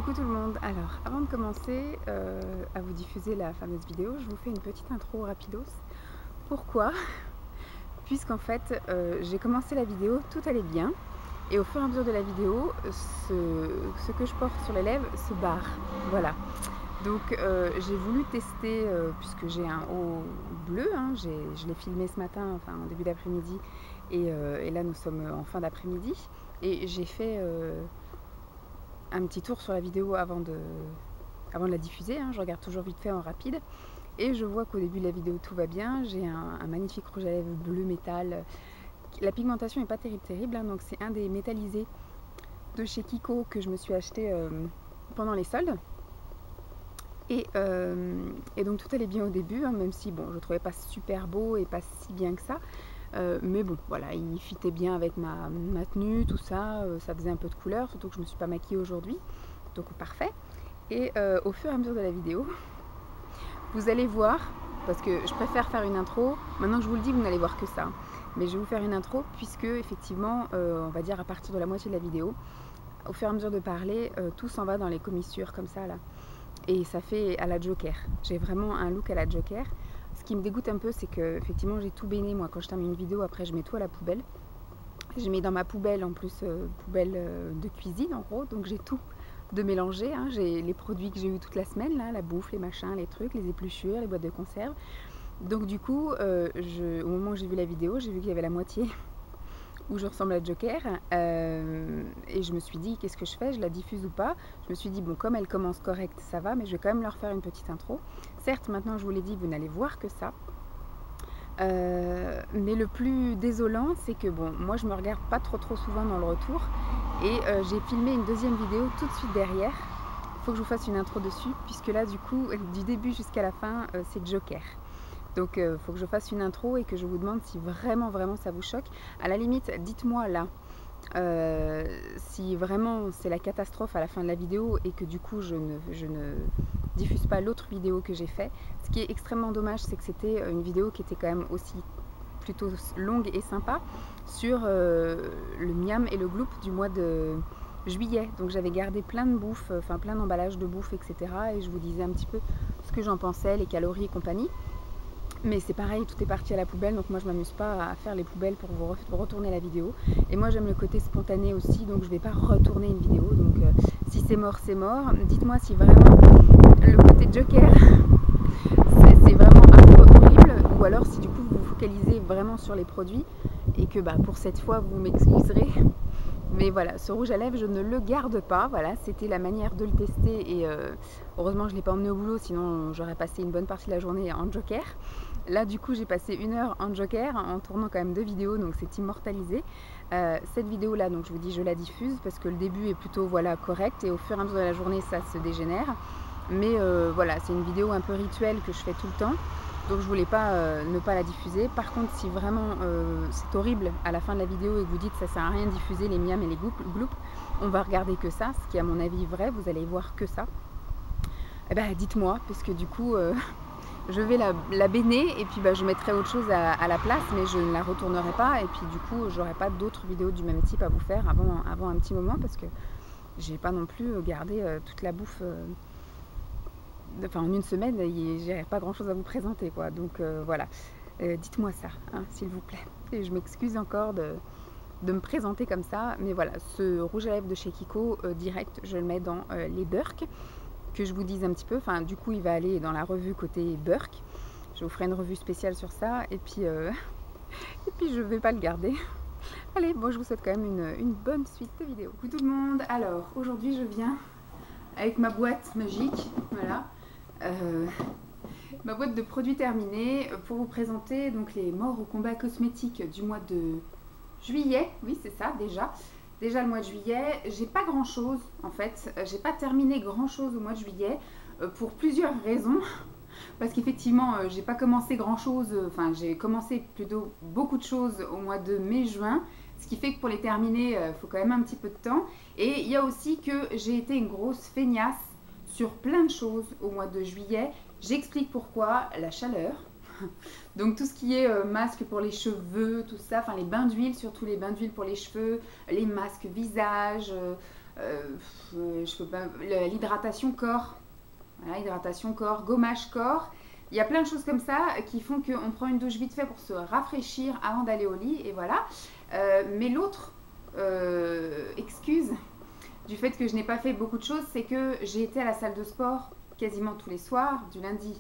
Coucou tout le monde. Alors, avant de commencer à vous diffuser la fameuse vidéo, je vous fais une petite intro rapidos. Pourquoi? Puisqu'en fait, j'ai commencé la vidéo, tout allait bien, et au fur et à mesure de la vidéo, ce que je porte sur les lèvres se barre. Voilà. Donc, j'ai voulu tester, puisque j'ai un haut bleu, hein, je l'ai filmé ce matin, enfin en début d'après-midi, et là nous sommes en fin d'après-midi, et j'ai fait un petit tour sur la vidéo avant de la diffuser, hein. Je regarde toujours vite fait en rapide et je vois qu'au début de la vidéo tout va bien. J'ai un magnifique rouge à lèvres bleu métal. La pigmentation n'est pas terrible, hein, donc c'est un des métallisés de chez Kiko que je me suis acheté pendant les soldes. Et donc tout allait bien au début, hein, même si bon, je le trouvais pas super beau et pas si bien que ça. Mais bon, voilà, il fitait bien avec ma tenue, tout ça, ça faisait un peu de couleur, surtout que je me suis pas maquillée aujourd'hui, donc parfait. Et au fur et à mesure de la vidéo, vous allez voir, parce que je préfère faire une intro, maintenant que je vous le dis, vous n'allez voir que ça, mais je vais vous faire une intro puisque effectivement, on va dire à partir de la moitié de la vidéo, au fur et à mesure de parler, tout s'en va dans les commissures comme ça là, et ça fait à la Joker. J'ai vraiment un look à la Joker. Ce qui me dégoûte un peu, c'est que effectivement j'ai tout bainé. Moi, quand je termine une vidéo, après je mets tout à la poubelle. Je mets dans ma poubelle en plus, poubelle de cuisine en gros, donc j'ai tout de mélanger, hein. J'ai les produits que j'ai eu toute la semaine, là, la bouffe, les machins, les trucs, les épluchures, les boîtes de conserve. Donc du coup, au moment où j'ai vu la vidéo, j'ai vu qu'il y avait la moitié où je ressemble à Joker, et je me suis dit qu'est-ce que je fais, je la diffuse ou pas. Je me suis dit bon, comme elle commence correcte ça va, mais je vais quand même leur faire une petite intro. Certes, maintenant je vous l'ai dit, vous n'allez voir que ça, mais le plus désolant c'est que bon, moi je me regarde pas trop souvent dans le retour, et j'ai filmé une deuxième vidéo tout de suite derrière. Il faut que je vous fasse une intro dessus, puisque là du coup du début jusqu'à la fin c'est Joker. Donc il faut que je fasse une intro et que je vous demande si vraiment ça vous choque. À la limite, dites-moi là si vraiment c'est la catastrophe à la fin de la vidéo et que du coup je ne diffuse pas l'autre vidéo que j'ai fait. Ce qui est extrêmement dommage, c'est que c'était une vidéo qui était quand même aussi plutôt longue et sympa sur le miam et le gloop du mois de juillet. Donc j'avais gardé plein de bouffe, enfin plein d'emballages de bouffe, etc. Et je vous disais un petit peu ce que j'en pensais, les calories et compagnie. Mais c'est pareil, tout est parti à la poubelle, donc moi je m'amuse pas à faire les poubelles pour vous retourner la vidéo. Et moi j'aime le côté spontané aussi, donc je vais pas retourner une vidéo. Donc si c'est mort, c'est mort. Dites-moi si vraiment le côté Joker c'est vraiment horrible, ou alors si du coup vous vous focalisez vraiment sur les produits et que bah, pour cette fois vous m'excuserez. Mais voilà, ce rouge à lèvres, je ne le garde pas. Voilà, c'était la manière de le tester, et heureusement je ne l'ai pas emmené au boulot, sinon j'aurais passé une bonne partie de la journée en Joker. Là du coup j'ai passé 1 heure en Joker en tournant quand même 2 vidéos, donc c'est immortalisé. Cette vidéo là, donc je vous dis, je la diffuse parce que le début est plutôt voilà correct, et au fur et à mesure de la journée ça se dégénère. Mais voilà, c'est une vidéo un peu rituelle que je fais tout le temps, donc je voulais pas ne pas la diffuser. Par contre, si vraiment c'est horrible à la fin de la vidéo et que vous dites ça sert à rien de diffuser les miams et les gloops, on va regarder que ça, ce qui est à mon avis vrai, vous allez voir que ça. Eh ben dites-moi, parce que du coup je vais la béner, et puis bah, je mettrai autre chose à la place, mais je ne la retournerai pas, et puis du coup j'aurai pas d'autres vidéos du même type à vous faire avant un petit moment, parce que j'ai pas non plus gardé toute la bouffe. Enfin, en une semaine, j'ai pas grand chose à vous présenter, quoi. Donc voilà, dites-moi ça, hein, s'il vous plaît. Et je m'excuse encore de me présenter comme ça, mais voilà, ce rouge à lèvres de chez Kiko, direct, je le mets dans les Burk, que je vous dise un petit peu. Enfin, du coup, il va aller dans la revue côté Burk. Je vous ferai une revue spéciale sur ça, et puis je vais pas le garder. Allez, bon, je vous souhaite quand même une bonne suite de vidéos. Coucou tout le monde. Alors, aujourd'hui, je viens avec ma boîte magique, voilà. Ma boîte de produits terminés pour vous présenter donc les morts au combat cosmétique du mois de juillet. Oui, c'est ça, déjà le mois de juillet. J'ai pas grand chose en fait, j'ai pas terminé grand chose au mois de juillet pour plusieurs raisons. Parce qu'effectivement j'ai pas commencé grand chose, enfin j'ai commencé plutôt beaucoup de choses au mois de mai-juin, ce qui fait que pour les terminer il faut quand même un petit peu de temps. Et il y a aussi que j'ai été une grosse feignasse sur plein de choses au mois de juillet. J'explique pourquoi: la chaleur. Donc tout ce qui est masque pour les cheveux, tout ça, enfin les bains d'huile, surtout les bains d'huile pour les cheveux, les masques visage, je peux pas, l'hydratation corps, voilà, hydratation corps, gommage corps. Il y a plein de choses comme ça qui font qu'on prend une douche vite fait pour se rafraîchir avant d'aller au lit, et voilà. Mais l'autre excuse du fait que je n'ai pas fait beaucoup de choses, c'est que j'ai été à la salle de sport quasiment tous les soirs, du lundi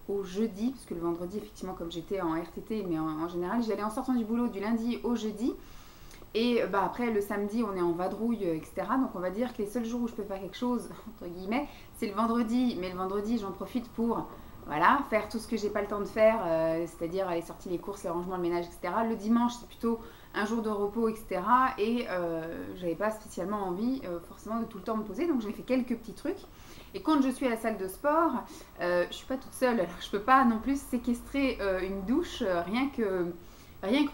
au jeudi, parce que le vendredi, effectivement, comme j'étais en RTT, mais en général, j'y allais en sortant du boulot du lundi au jeudi. Et bah, après, le samedi, on est en vadrouille, etc. Donc, on va dire que les seuls jours où je peux faire quelque chose, entre guillemets, c'est le vendredi. Mais le vendredi, j'en profite pour voilà, faire tout ce que j'ai pas le temps de faire, c'est-à-dire aller sortir les courses, les rangements, le ménage, etc. Le dimanche, c'est plutôt un jour de repos, etc. Et j'avais pas spécialement envie forcément de tout le temps me poser. Donc, j'ai fait quelques petits trucs. Et quand je suis à la salle de sport, je suis pas toute seule. Alors, je peux pas non plus séquestrer une douche rien que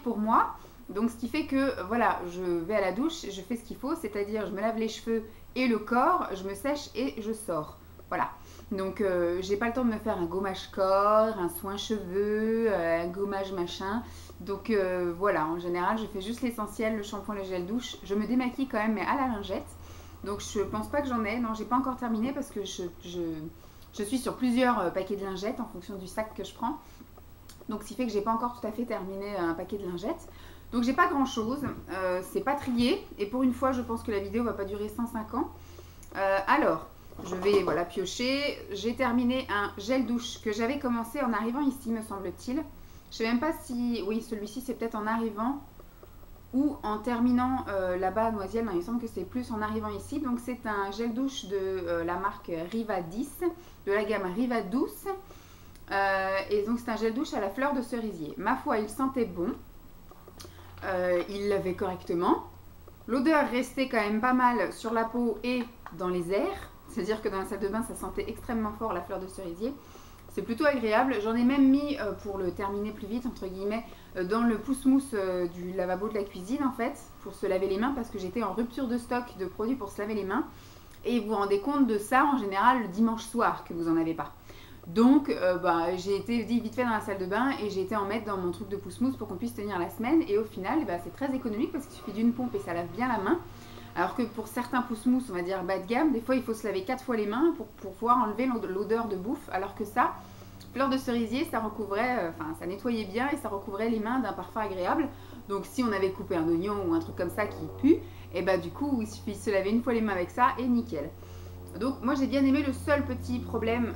pour moi. Donc ce qui fait que voilà, je vais à la douche, je fais ce qu'il faut, c'est-à-dire je me lave les cheveux et le corps, je me sèche et je sors. Voilà. Donc j'ai pas le temps de me faire un gommage corps, un soin cheveux, un gommage machin. Donc voilà, en général je fais juste l'essentiel, le shampoing, le gel douche. Je me démaquille quand même mais à la lingette. Donc je pense pas que j'en ai, non j'ai pas encore terminé parce que je suis sur plusieurs paquets de lingettes en fonction du sac que je prends. Donc ce qui fait que j'ai pas encore tout à fait terminé un paquet de lingettes. Donc j'ai pas grand chose, c'est pas trié et pour une fois je pense que la vidéo va pas durer 105 ans. Alors je vais voilà piocher, j'ai terminé un gel douche que j'avais commencé en arrivant ici me semble-t-il. Je sais même pas si, oui celui-ci c'est peut-être en arrivant ou en terminant là-bas à Noisiel, non, il me semble que c'est plus en arrivant ici. Donc c'est un gel douche de la marque Riva 10, de la gamme Riva Douce. Et donc c'est un gel douche à la fleur de cerisier. Ma foi il sentait bon. Il lavait correctement. L'odeur restait quand même pas mal sur la peau et dans les airs. C'est-à-dire que dans la salle de bain, ça sentait extrêmement fort la fleur de cerisier. C'est plutôt agréable. J'en ai même mis, pour le terminer plus vite, entre guillemets, dans le pousse-mousse du lavabo de la cuisine, en fait, pour se laver les mains, parce que j'étais en rupture de stock de produits pour se laver les mains. Et vous vous rendez compte de ça, en général, le dimanche soir, que vous n'en avez pas. Donc j'ai été vite fait dans la salle de bain et j'ai été en mettre dans mon truc de pousse-mousse pour qu'on puisse tenir la semaine. Et au final, c'est très économique parce qu'il suffit d'une pompe et ça lave bien la main. Alors que pour certains pousse-mousse, on va dire bas de gamme, des fois il faut se laver 4 fois les mains pour pouvoir enlever l'odeur de bouffe. Alors que ça, fleur de cerisier, ça recouvrait, ça nettoyait bien et ça recouvrait les mains d'un parfum agréable. Donc si on avait coupé un oignon ou un truc comme ça qui pue, et du coup il suffit de se laver une fois les mains avec ça et nickel. Donc moi j'ai bien aimé. Le seul petit problème,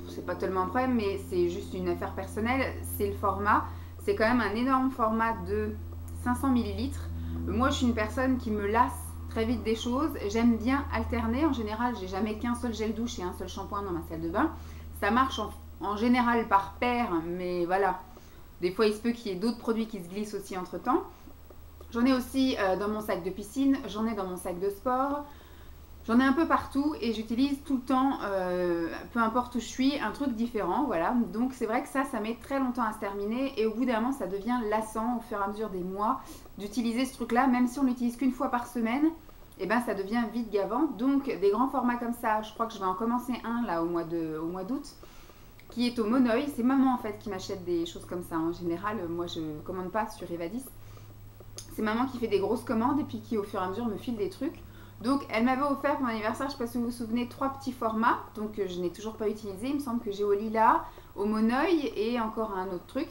c'est pas tellement un problème mais c'est juste une affaire personnelle, c'est le format. C'est quand même un énorme format de 500 ml. Moi je suis une personne qui me lasse très vite des choses, j'aime bien alterner. En général j'ai jamais qu'un seul gel douche et un seul shampoing dans ma salle de bain. Ça marche en général par paire, mais voilà, des fois il se peut qu'il y ait d'autres produits qui se glissent aussi entre temps. J'en ai aussi dans mon sac de piscine, j'en ai dans mon sac de sport. J'en ai un peu partout et j'utilise tout le temps, peu importe où je suis, un truc différent, voilà. Donc c'est vrai que ça met très longtemps à se terminer et au bout d'un moment ça devient lassant au fur et à mesure des mois d'utiliser ce truc-là. Même si on l'utilise qu'une fois par semaine, ça devient vite gavant. Donc des grands formats comme ça, je crois que je vais en commencer un là au mois d'août, qui est au Monoeil. C'est maman en fait qui m'achète des choses comme ça. En général, moi je commande pas sur Riva 10. C'est maman qui fait des grosses commandes et puis qui au fur et à mesure me file des trucs. Donc elle m'avait offert pour mon anniversaire, je ne sais pas si vous vous souvenez, 3 petits formats. Donc je n'ai toujours pas utilisé. Il me semble que j'ai au lilas, au Monoeil et encore un autre truc.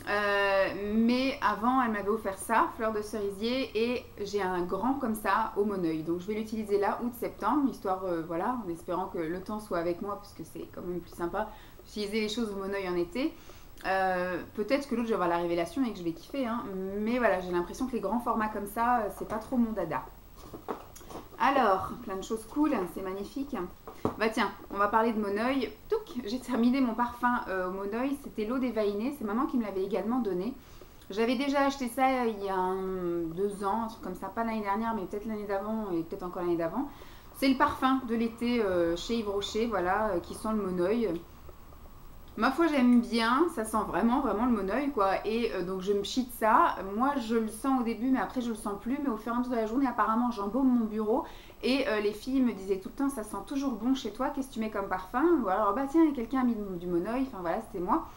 Mais avant elle m'avait offert ça, fleur de cerisier, et j'ai un grand comme ça au Monoeil. Donc je vais l'utiliser là, août-septembre, histoire, voilà, en espérant que le temps soit avec moi, parce que c'est quand même plus sympa d'utiliser les choses au Monoeil en été. Peut-être que l'autre je vais avoir la révélation et que je vais kiffer, hein. Mais voilà, j'ai l'impression que les grands formats comme ça, c'est pas trop mon dada. Alors, plein de choses cool, c'est magnifique. Tiens, on va parler de Monoeil. J'ai terminé mon parfum au Monoeil, c'était l'eau déveinée, c'est maman qui me l'avait également donné. J'avais déjà acheté ça il y a 2 ans, un truc comme ça, pas l'année dernière, mais peut-être l'année d'avant et peut-être encore l'année d'avant. C'est le parfum de l'été chez Yves Rocher, voilà, qui sent le Monoeil. Ma foi j'aime bien, ça sent vraiment le Monoeil quoi, et donc je me chie de ça. Moi je le sens au début mais après je le sens plus, mais au fur et à mesure de la journée apparemment j'embaume mon bureau et les filles me disaient tout le temps ça sent toujours bon chez toi, qu'est-ce que tu mets comme parfum? Ou alors tiens quelqu'un a mis du Monoeil, enfin voilà c'était moi.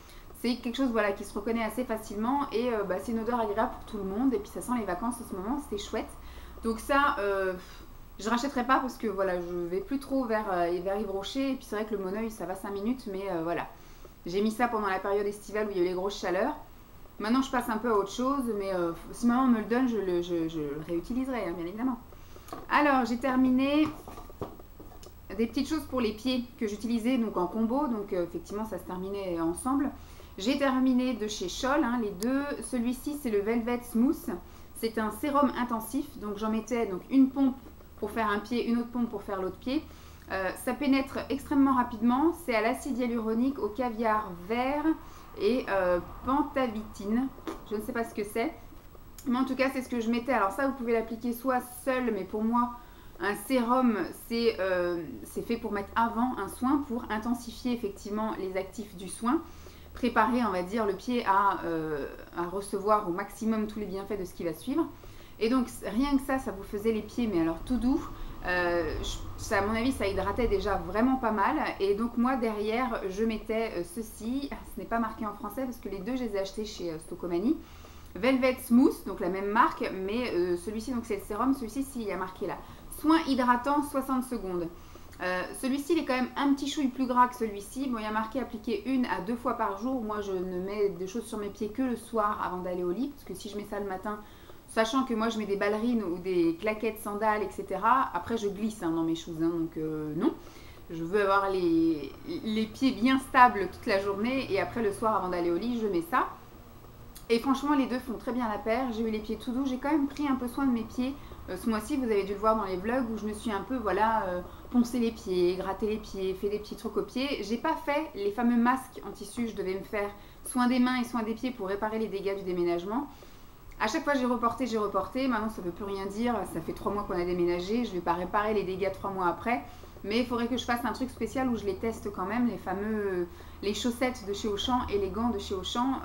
C'est quelque chose voilà qui se reconnaît assez facilement et c'est une odeur agréable pour tout le monde et puis ça sent les vacances en ce moment, c'était chouette. Donc ça Je rachèterai pas parce que voilà, je vais plus trop vers Yves Rocher. Et puis c'est vrai que le Moneuil, ça va 5 minutes, mais voilà. J'ai mis ça pendant la période estivale où il y a eu les grosses chaleurs. Maintenant, je passe un peu à autre chose, mais si maman me le donne, je le réutiliserai, hein, bien évidemment. Alors, j'ai terminé des petites choses pour les pieds que j'utilisais donc en combo, donc effectivement, ça se terminait ensemble. J'ai terminé de chez Scholl, hein, les deux. Celui-ci, c'est le Velvet Smooth. C'est un sérum intensif, donc j'en mettais donc une pompe pour faire un pied, une autre pompe pour faire l'autre pied. Ça pénètre extrêmement rapidement. C'est à l'acide hyaluronique, au caviar vert et pentavitine. Je ne sais pas ce que c'est. Mais en tout cas, c'est ce que je mettais. Alors ça, vous pouvez l'appliquer soit seul, mais pour moi, un sérum, c'est fait pour mettre avant un soin, pour intensifier effectivement les actifs du soin. Préparer, on va dire, le pied à recevoir au maximum tous les bienfaits de ce qui va suivre. Et donc, rien que ça vous faisait les pieds, mais alors tout doux. Ça, à mon avis, ça hydratait déjà vraiment pas mal. Et donc, moi, derrière, je mettais ceci. Ce n'est pas marqué en français parce que les deux, je les ai achetés chez Stocomanie. Velvet Smooth, donc la même marque, mais celui-ci, donc c'est le sérum. Celui-ci, il y a marqué là. Soin hydratant 60 secondes. Celui-ci, il est quand même un petit chouille plus gras que celui-ci. Bon, il y a marqué appliquer 1 à 2 fois par jour. Moi, je ne mets des choses sur mes pieds que le soir avant d'aller au lit. Parce que si je mets ça le matin, sachant que moi, je mets des ballerines ou des claquettes, sandales, etc. Après, je glisse dans mes choses. Hein, donc, non. Je veux avoir les pieds bien stables toute la journée. Et après, le soir, avant d'aller au lit, je mets ça. Et franchement, les deux font très bien la paire. J'ai eu les pieds tout doux. J'ai quand même pris un peu soin de mes pieds. Ce mois-ci, vous avez dû le voir dans les vlogs où je me suis un peu, voilà, poncé les pieds, gratté les pieds, fait des petits trucs aux pieds. J'ai pas fait les fameux masques en tissu. Je devais me faire soin des mains et soin des pieds pour réparer les dégâts du déménagement. À chaque fois, j'ai reporté, j'ai reporté. Maintenant, ça ne veut plus rien dire. Ça fait 3 mois qu'on a déménagé. Je ne vais pas réparer les dégâts 3 mois après. Mais il faudrait que je fasse un truc spécial où je les teste quand même, les chaussettes de chez Auchan et les gants de chez Auchan.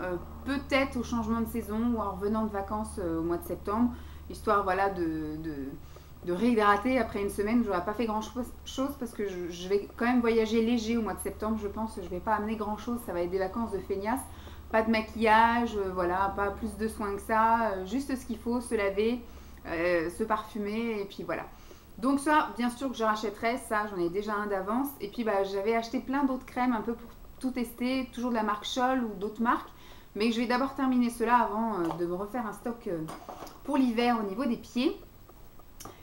Peut-être au changement de saison ou en revenant de vacances au mois de septembre. Histoire, voilà, de réhydrater après une semaine où je n'aurai pas fait grand chose parce que je vais quand même voyager léger au mois de septembre, je pense. Je ne vais pas amener grand chose, ça va être des vacances de feignasse. Pas de maquillage, voilà, pas plus de soins que ça, juste ce qu'il faut, se laver, se parfumer et puis voilà. Donc ça, bien sûr que je rachèterai, ça j'en ai déjà un d'avance. Et puis bah, j'avais acheté plein d'autres crèmes un peu pour tout tester, toujours de la marque Scholl ou d'autres marques. Mais je vais d'abord terminer cela avant de me refaire un stock pour l'hiver au niveau des pieds.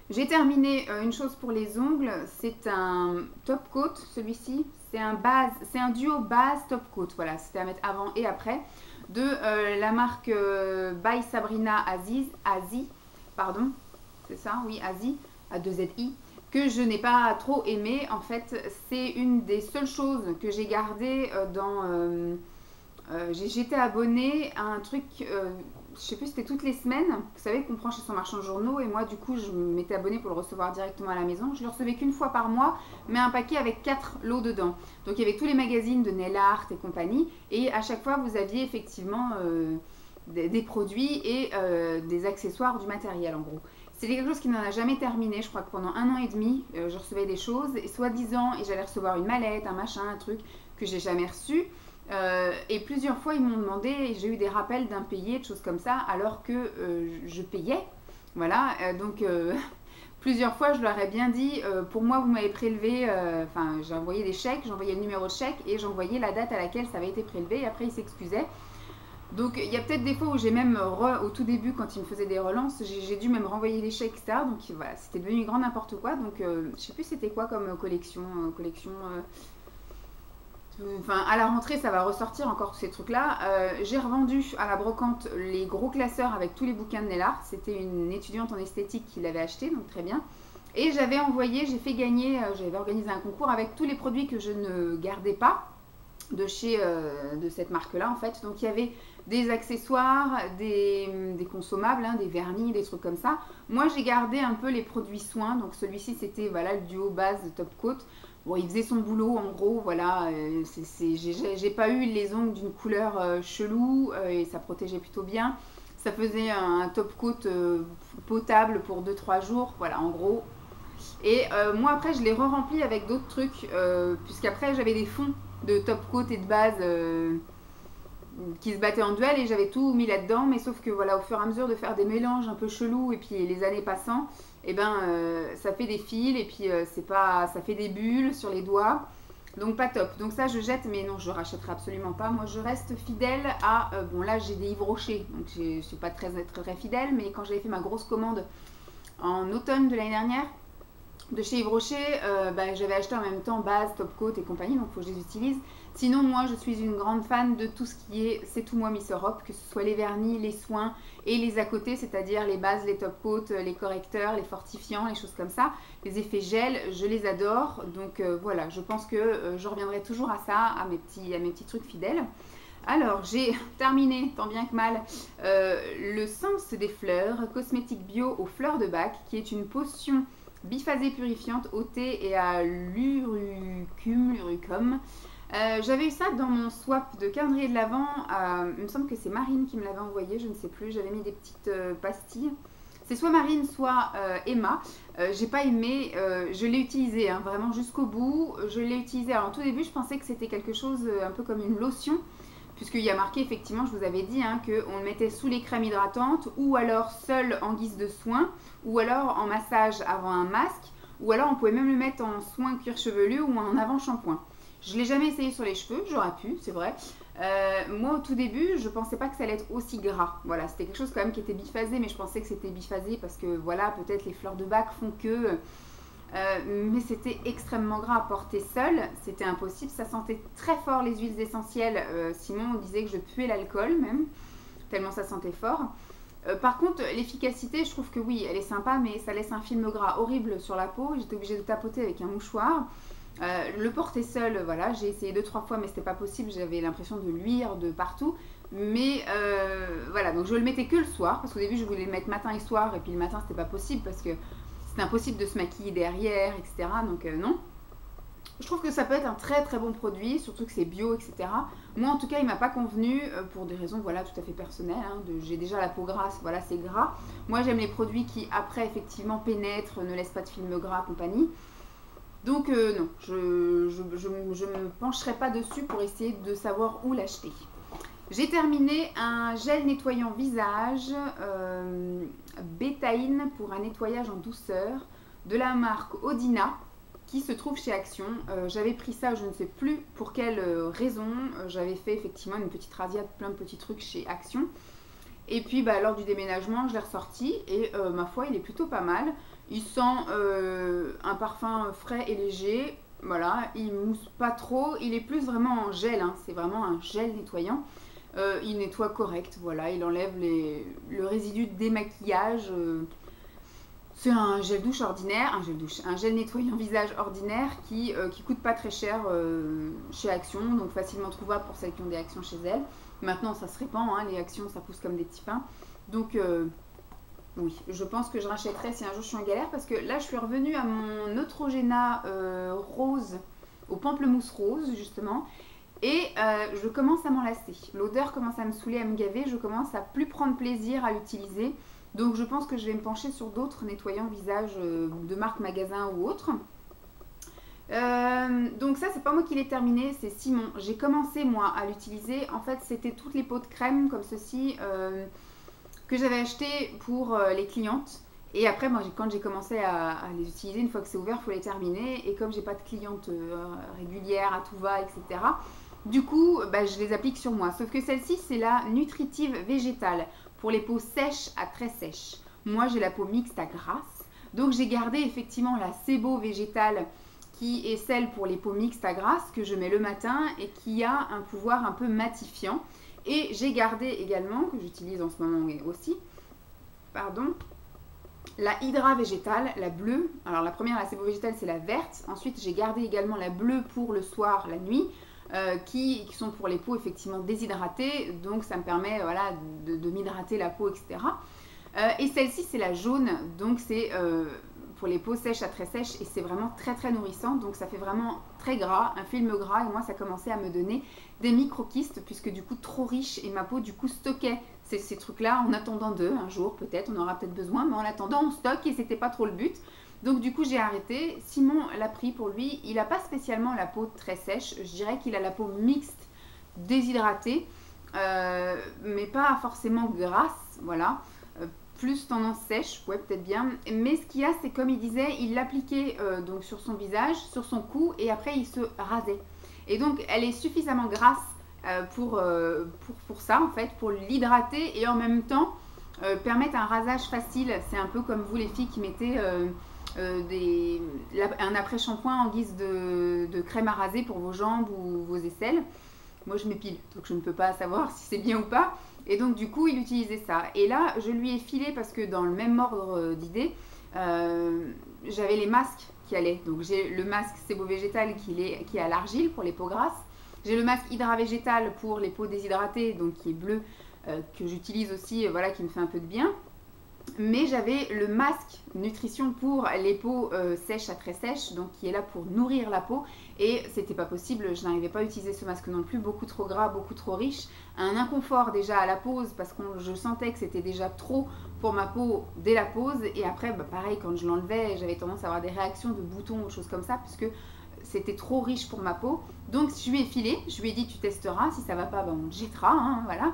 J'ai terminé une chose pour les ongles, c'est un top coat, celui-ci. C'est un duo base top coat, voilà, c'était à mettre avant et après. De la marque by Sabrina Azie, pardon, c'est ça, oui, Azie, à 2ZI, que je n'ai pas trop aimé. En fait, c'est une des seules choses que j'ai gardées j'étais abonnée à un truc, je sais plus, c'était toutes les semaines. Vous savez qu'on prend chez son marchand de journaux et moi du coup je m'étais abonnée pour le recevoir directement à la maison. Je le recevais qu'une fois par mois, mais un paquet avec 4 lots dedans. Donc il y avait tous les magazines de Nail Art et compagnie et à chaque fois vous aviez effectivement des produits et des accessoires, du matériel en gros. C'était quelque chose qui n'en a jamais terminé. Je crois que pendant 1 an et demi, je recevais des choses et soi-disant, et j'allais recevoir une mallette, un machin, un truc que j'ai jamais reçu. Et plusieurs fois, ils m'ont demandé, et j'ai eu des rappels d'impayés, de choses comme ça, alors que je payais. Voilà, donc plusieurs fois, je leur ai bien dit, pour moi, vous m'avez prélevé, enfin, j'ai envoyé des chèques, j'envoyais le numéro de chèque et j'envoyais la date à laquelle ça avait été prélevé. Et après, ils s'excusaient. Donc, il y a peut-être des fois où j'ai même, au tout début, quand ils me faisaient des relances, j'ai dû même renvoyer les chèques, etc. Donc, voilà, c'était devenu grand n'importe quoi. Donc, je sais plus c'était quoi comme collection. Enfin, à la rentrée, ça va ressortir encore tous ces trucs-là. J'ai revendu à la brocante les gros classeurs avec tous les bouquins de Nail Art. C'était une étudiante en esthétique qui l'avait acheté, donc très bien. Et j'avais envoyé, j'ai fait gagner, j'avais organisé un concours avec tous les produits que je ne gardais pas de cette marque-là, en fait. Donc, il y avait des accessoires, des consommables, hein, des vernis, des trucs comme ça. Moi, j'ai gardé un peu les produits soins. Donc, celui-ci, c'était voilà, le duo base de Top Coat. Bon, il faisait son boulot, en gros, voilà. J'ai pas eu les ongles d'une couleur chelou et ça protégeait plutôt bien. Ça faisait un top coat potable pour 2-3 jours, voilà, en gros. Et moi, après, je l'ai re-rempli avec d'autres trucs, puisqu'après, j'avais des fonds de top coat et de base qui se battaient en duel et j'avais tout mis là-dedans. Mais sauf que, voilà, au fur et à mesure de faire des mélanges un peu chelous et puis les années passant, et ben ça fait des fils et puis c'est pas, ça fait des bulles sur les doigts. Donc pas top. Donc ça je jette, mais non, je rachèterai absolument pas. Moi je reste fidèle à... bon là j'ai des Yves Rocher, donc je suis pas très fidèle, mais quand j'avais fait ma grosse commande en automne de l'année dernière, de chez Yves Rocher, j'avais acheté en même temps base, top coat et compagnie, donc il faut que je les utilise. Sinon, moi, je suis une grande fan de tout ce qui est C'est tout moi Miss Europe, que ce soit les vernis, les soins et les à côté, c'est-à-dire les bases, les top coats, les correcteurs, les fortifiants, les choses comme ça. Les effets gel, je les adore. Donc voilà, je pense que je reviendrai toujours à ça, à mes petits trucs fidèles. Alors, j'ai terminé, tant bien que mal, le sens des fleurs, cosmétique bio aux fleurs de bac, qui est une potion biphasée purifiante au thé et à l'urucum. J'avais eu ça dans mon swap de calendrier de l'Avent. Il me semble que c'est Marine qui me l'avait envoyé, je ne sais plus. J'avais mis des petites pastilles. C'est soit Marine, soit Emma. J'ai pas aimé, je l'ai utilisé hein, vraiment jusqu'au bout. Je l'ai utilisé. Alors, au tout début, je pensais que c'était quelque chose un peu comme une lotion, puisqu'il y a marqué effectivement, je vous avais dit, hein, qu'on le mettait sous les crèmes hydratantes, ou alors seul en guise de soin, ou alors en massage avant un masque, ou alors on pouvait même le mettre en soin cuir chevelu ou en avant shampoing. Je ne l'ai jamais essayé sur les cheveux, j'aurais pu, c'est vrai. Moi au tout début, je pensais pas que ça allait être aussi gras. Voilà, c'était quelque chose quand même qui était biphasé, mais je pensais que c'était biphasé parce que voilà, peut-être les fleurs de bac font que... mais c'était extrêmement gras à porter seul, c'était impossible, ça sentait très fort les huiles essentielles. Simon disait que je puais l'alcool même, tellement ça sentait fort. Par contre, l'efficacité, je trouve que oui, elle est sympa, mais ça laisse un film gras horrible sur la peau. J'étais obligée de tapoter avec un mouchoir. Le porter seul, voilà, j'ai essayé 2-3 fois, mais c'était pas possible, j'avais l'impression de luire de partout. Mais voilà, donc je le mettais que le soir, parce qu'au début je voulais le mettre matin et soir, et puis le matin c'était pas possible parce que c'est impossible de se maquiller derrière, etc. Donc non. Je trouve que ça peut être un très très bon produit, surtout que c'est bio, etc. Moi en tout cas il m'a pas convenu pour des raisons voilà, tout à fait personnelles. Hein, j'ai déjà la peau grasse, voilà c'est gras. Moi j'aime les produits qui après effectivement pénètrent, ne laissent pas de film gras, compagnie. Donc non, je me pencherai pas dessus pour essayer de savoir où l'acheter. J'ai terminé un gel nettoyant visage Bétaïne pour un nettoyage en douceur de la marque Odina qui se trouve chez Action. J'avais pris ça, je ne sais plus pour quelle raison. J'avais fait effectivement une petite razzia de plein de petits trucs chez Action. Et puis lors du déménagement, je l'ai ressorti et ma foi, il est plutôt pas mal. Il sent un parfum frais et léger. Voilà, il mousse pas trop. Il est plus vraiment en gel, hein. C'est vraiment un gel nettoyant. Il nettoie correct, voilà, il enlève le résidu de démaquillage. C'est un gel douche ordinaire, un gel nettoyant visage ordinaire qui coûte pas très cher chez Action, donc facilement trouvable pour celles qui ont des Actions chez elles. Maintenant ça se répand, hein, les Actions ça pousse comme des petits pains. Donc oui, je pense que je rachèterai si un jour je suis en galère, parce que là je suis revenue à mon Neutrogena rose, au pamplemousse rose justement. Et je commence à m'en lasser. L'odeur commence à me saouler, à me gaver. Je commence à plus prendre plaisir à l'utiliser. Donc je pense que je vais me pencher sur d'autres nettoyants visage de marque magasin ou autre. Donc ça, c'est pas moi qui l'ai terminé, c'est Simon. J'ai commencé moi à l'utiliser. En fait, c'était toutes les pots de crème comme ceci que j'avais acheté pour les clientes. Et après, moi, quand j'ai commencé à les utiliser, une fois que c'est ouvert, il faut les terminer. Et comme j'ai pas de clientes régulières, à tout va, etc., du coup, je les applique sur moi. Sauf que celle-ci, c'est la nutritive végétale pour les peaux sèches à très sèches. Moi, j'ai la peau mixte à grasse. Donc, j'ai gardé effectivement la Sebo végétale qui est celle pour les peaux mixtes à grasse que je mets le matin et qui a un pouvoir un peu matifiant. Et j'ai gardé également, que j'utilise en ce moment aussi, pardon, la Hydra végétale, la bleue. Alors la première, la Sebo végétale, c'est la verte. Ensuite, j'ai gardé également la bleue pour le soir, la nuit, qui sont pour les peaux effectivement déshydratées. Donc ça me permet voilà, de m'hydrater la peau, etc. Et celle-ci, c'est la jaune. Donc c'est pour les peaux sèches à très sèches. Et c'est vraiment très très nourrissant. Donc ça fait vraiment très gras, un film gras. Et moi, ça commençait à me donner des micro-kystes, puisque du coup, trop riche. Et ma peau, du coup, stockait ces trucs-là en attendant d'eux. Un jour, peut-être, on aura peut-être besoin. Mais en attendant, on stocke et c'était pas trop le but. Donc du coup j'ai arrêté. Simon l'a pris pour lui. Il n'a pas spécialement la peau très sèche. Je dirais qu'il a la peau mixte, déshydratée, mais pas forcément grasse. Voilà. plus tendance sèche, ouais peut-être bien. Mais ce qu'il y a, c'est comme il disait, il l'appliquait donc sur son visage, sur son cou, et après il se rasait. Et donc elle est suffisamment grasse pour ça en fait, pour l'hydrater et en même temps permettre un rasage facile. C'est un peu comme vous les filles qui mettez un après-shampoing en guise de crème à raser pour vos jambes ou vos aisselles. Moi je m'épile, donc je ne peux pas savoir si c'est bien ou pas. Et donc du coup il utilisait ça. Et là je lui ai filé parce que dans le même ordre d'idées, j'avais les masques qui allaient. Donc j'ai le masque sébo-végétal qui est à l'argile pour les peaux grasses. J'ai le masque hydra-végétal pour les peaux déshydratées, donc qui est bleu, que j'utilise aussi, voilà, qui me fait un peu de bien. Mais j'avais le masque nutrition pour les peaux sèches à très sèches, donc qui est là pour nourrir la peau. Et c'était pas possible, je n'arrivais pas à utiliser ce masque non plus, beaucoup trop gras, beaucoup trop riche. Un inconfort déjà à la pose, parce que je sentais que c'était déjà trop pour ma peau dès la pose. Et après, bah, pareil, quand je l'enlevais, j'avais tendance à avoir des réactions de boutons ou choses comme ça, puisque c'était trop riche pour ma peau. Donc je lui ai filé, je lui ai dit tu testeras, si ça va pas, bah, on le jettera, hein, voilà.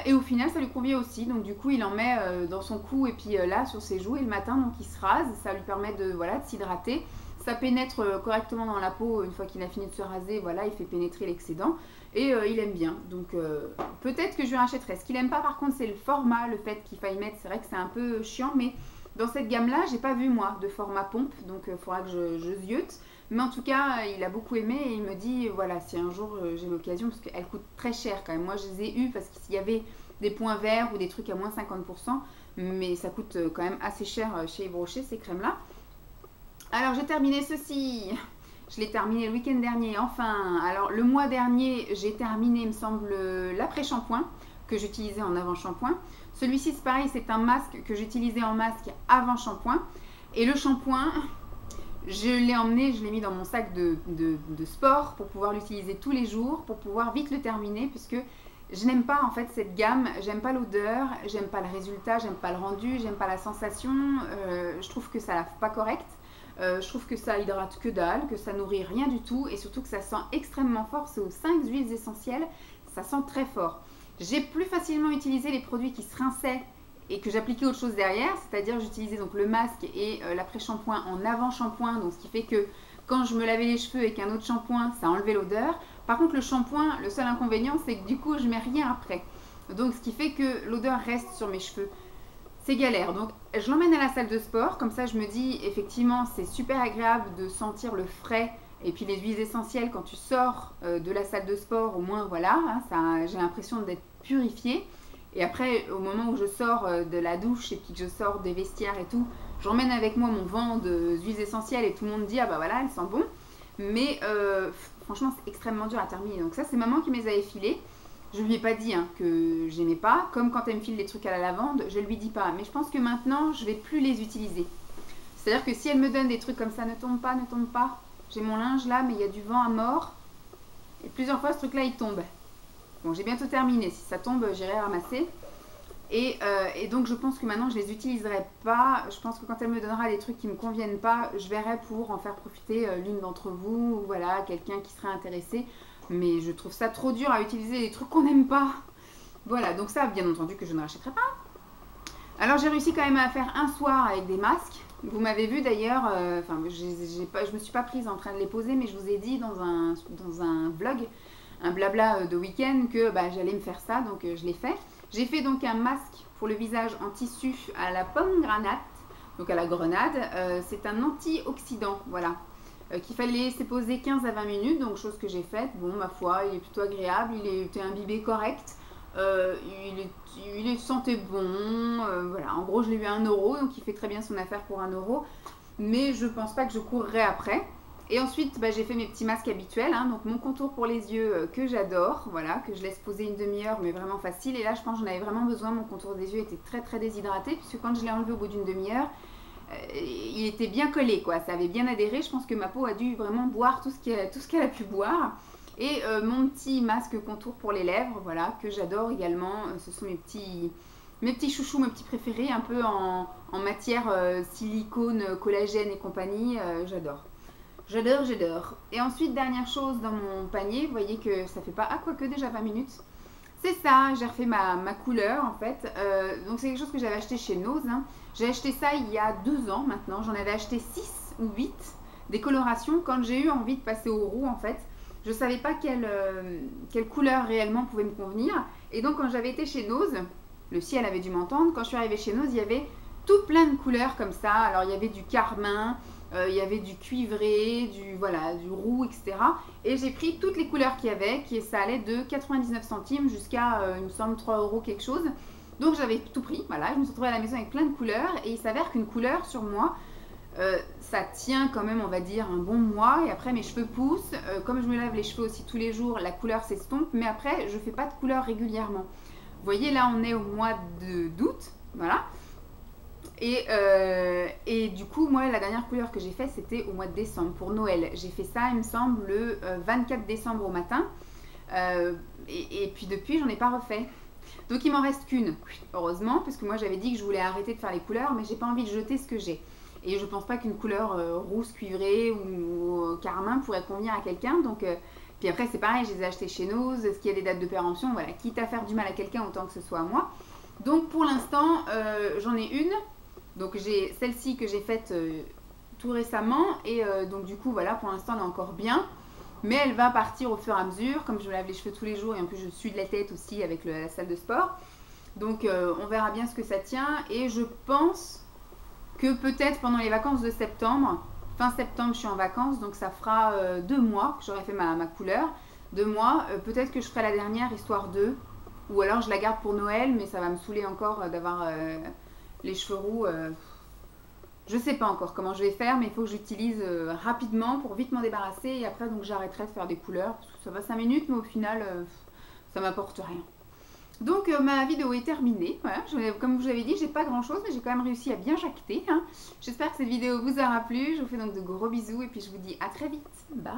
Et au final ça lui convient aussi, donc du coup il en met dans son cou et puis là sur ses joues, et le matin donc il se rase, ça lui permet de s'hydrater, ça pénètre correctement dans la peau une fois qu'il a fini de se raser, voilà, il fait pénétrer l'excédent et il aime bien, donc peut-être que je lui rachèterai. Ce qu'il aime pas par contre c'est le format, le fait qu'il faille mettre, c'est vrai que c'est un peu chiant, mais dans cette gamme là j'ai pas vu moi de format pompe, donc il faudra que je ziote. Mais en tout cas, il a beaucoup aimé et il me dit, voilà, si un jour j'ai l'occasion, parce qu'elle coûte très cher quand même. Moi, je les ai eues parce qu'il y avait des points verts ou des trucs à moins 50%, mais ça coûte quand même assez cher chez Yves Rocher, ces crèmes-là. Alors, j'ai terminé ceci. Je l'ai terminé le week-end dernier, enfin. Alors, le mois dernier, j'ai terminé, il me semble, l'après-shampoing que j'utilisais en avant-shampoing. Celui-ci, c'est pareil, c'est un masque que j'utilisais en masque avant-shampoing. Et le shampoing... je l'ai emmené, je l'ai mis dans mon sac de sport pour pouvoir l'utiliser tous les jours, pour pouvoir vite le terminer, puisque je n'aime pas en fait cette gamme, j'aime pas l'odeur, j'aime pas le résultat, j'aime pas le rendu, j'aime pas la sensation, je trouve que ça lave pas correct, je trouve que ça hydrate que dalle, que ça nourrit rien du tout, et surtout que ça sent extrêmement fort, c'est aux 5 huiles essentielles, ça sent très fort. J'ai plus facilement utilisé les produits qui se rinçaient et que j'appliquais autre chose derrière, c'est-à-dire j'utilisais donc le masque et l'après-shampoing en avant-shampoing, donc ce qui fait que quand je me lavais les cheveux avec un autre shampoing, ça enlevait l'odeur. Par contre le shampoing, le seul inconvénient c'est que du coup je mets rien après, donc ce qui fait que l'odeur reste sur mes cheveux. C'est galère, donc je l'emmène à la salle de sport, comme ça je me dis effectivement c'est super agréable de sentir le frais et puis les huiles essentielles quand tu sors de la salle de sport, au moins voilà, hein, j'ai l'impression d'être purifiée. Et après, au moment où je sors de la douche et puis que je sors des vestiaires et tout, j'emmène avec moi mon vent d'huiles essentielles et tout le monde dit ah bah voilà, elle sent bon. Mais franchement, c'est extrêmement dur à terminer. Donc ça, c'est maman qui me les avait filés. Je lui ai pas dit hein, que j'aimais pas. Comme quand elle me file des trucs à la lavande, je lui dis pas. Mais je pense que maintenant, je vais plus les utiliser. C'est-à-dire que si elle me donne des trucs comme ça, ne tombe pas, ne tombe pas. J'ai mon linge là, mais il y a du vent à mort. Et plusieurs fois, ce truc-là, il tombe. Bon, j'ai bientôt terminé. Si ça tombe, j'irai ramasser. Et donc, je pense que maintenant, je les utiliserai pas. Je pense que quand elle me donnera des trucs qui me conviennent pas, je verrai pour en faire profiter l'une d'entre vous. Ou voilà, quelqu'un qui serait intéressé. Mais je trouve ça trop dur à utiliser des trucs qu'on n'aime pas. Voilà, donc ça, bien entendu, que je ne rachèterai pas. Alors, j'ai réussi quand même à faire un soir avec des masques. Vous m'avez vu d'ailleurs, je me suis pas prise en train de les poser, mais je vous ai dit dans un vlog, un blabla de week-end que j'allais me faire ça, donc je l'ai fait. J'ai fait donc un masque pour le visage en tissu à la pomme granate, donc à la grenade. C'est un antioxydant, voilà, qu'il fallait laisser poser 15 à 20 minutes, donc chose que j'ai faite. Bon, ma foi, il est plutôt agréable, il était imbibé correct, il sentait bon, voilà. En gros, je l'ai eu à 1 €, donc il fait très bien son affaire pour 1 €, mais je pense pas que je courrai après. Et ensuite, j'ai fait mes petits masques habituels, hein, donc mon contour pour les yeux que j'adore, voilà, que je laisse poser une demi-heure, mais vraiment facile. Et là, je pense que j'en avais vraiment besoin, mon contour des yeux était très très déshydraté, puisque quand je l'ai enlevé au bout d'une demi-heure, il était bien collé, quoi, ça avait bien adhéré. Je pense que ma peau a dû vraiment boire tout ce qu'elle a pu boire. Et mon petit masque contour pour les lèvres, voilà, que j'adore également. Ce sont mes petits chouchous, mes petits préférés, un peu en matière silicone, collagène et compagnie, j'adore. J'adore, j'adore. Et ensuite, dernière chose dans mon panier, vous voyez que ça fait pas, quoique déjà 20 minutes, C'est ça, j'ai refait ma couleur en fait. Donc c'est quelque chose que j'avais acheté chez Nose. Hein. J'ai acheté ça il y a 2 ans maintenant. J'en avais acheté 6 ou 8 des colorations quand j'ai eu envie de passer au roux en fait. Je ne savais pas quelle couleur réellement pouvait me convenir. Et donc quand j'avais été chez Nose, le ciel avait dû m'entendre, quand je suis arrivée chez Nose, il y avait tout plein de couleurs comme ça. Alors il y avait du carmin, il y avait du cuivré, du roux, etc. Et j'ai pris toutes les couleurs qu'il y avait, ça allait de 99 centimes jusqu'à, il me semble, 3 euros quelque chose. Donc j'avais tout pris, voilà, je me suis retrouvée à la maison avec plein de couleurs. Et il s'avère qu'une couleur sur moi, ça tient quand même, on va dire, un bon mois. Et après mes cheveux poussent, comme je me lave les cheveux aussi tous les jours, la couleur s'estompe. Mais après, je ne fais pas de couleur régulièrement. Vous voyez, là on est au mois d'août, voilà. Et du coup, moi, la dernière couleur que j'ai faite, c'était au mois de décembre, pour Noël. J'ai fait ça, il me semble, le 24 décembre au matin. Et puis depuis, j'en ai pas refait. Donc il m'en reste qu'une, heureusement, parce que moi j'avais dit que je voulais arrêter de faire les couleurs, mais j'ai pas envie de jeter ce que j'ai. Et je pense pas qu'une couleur rousse cuivrée ou carmin pourrait convenir à quelqu'un. Donc, puis après, c'est pareil, je les ai achetés chez Nose. Est-ce qu'il y a des dates de péremption? Voilà, quitte à faire du mal à quelqu'un, autant que ce soit à moi. Donc pour l'instant, j'en ai une. Donc j'ai celle-ci que j'ai faite tout récemment et donc du coup voilà, pour l'instant elle est encore bien, mais elle va partir au fur et à mesure, comme je me lave les cheveux tous les jours et en plus je suis de la tête aussi avec la salle de sport. Donc on verra bien ce que ça tient et je pense que peut-être pendant les vacances de septembre, fin septembre je suis en vacances, donc ça fera 2 mois que j'aurai fait ma couleur, 2 mois, peut-être que je ferai la dernière histoire de, ou alors je la garde pour Noël, mais ça va me saouler encore d'avoir les cheveux roux. Je sais pas encore comment je vais faire, mais il faut que j'utilise rapidement pour vite m'en débarrasser et après donc j'arrêterai de faire des couleurs, parce que ça va 5 minutes, mais au final ça m'apporte rien. Donc ma vidéo est terminée, voilà, comme je vous l'avais dit, j'ai pas grand chose, mais j'ai quand même réussi à bien jacter. Hein. J'espère que cette vidéo vous aura plu, je vous fais donc de gros bisous et puis je vous dis à très vite, bye.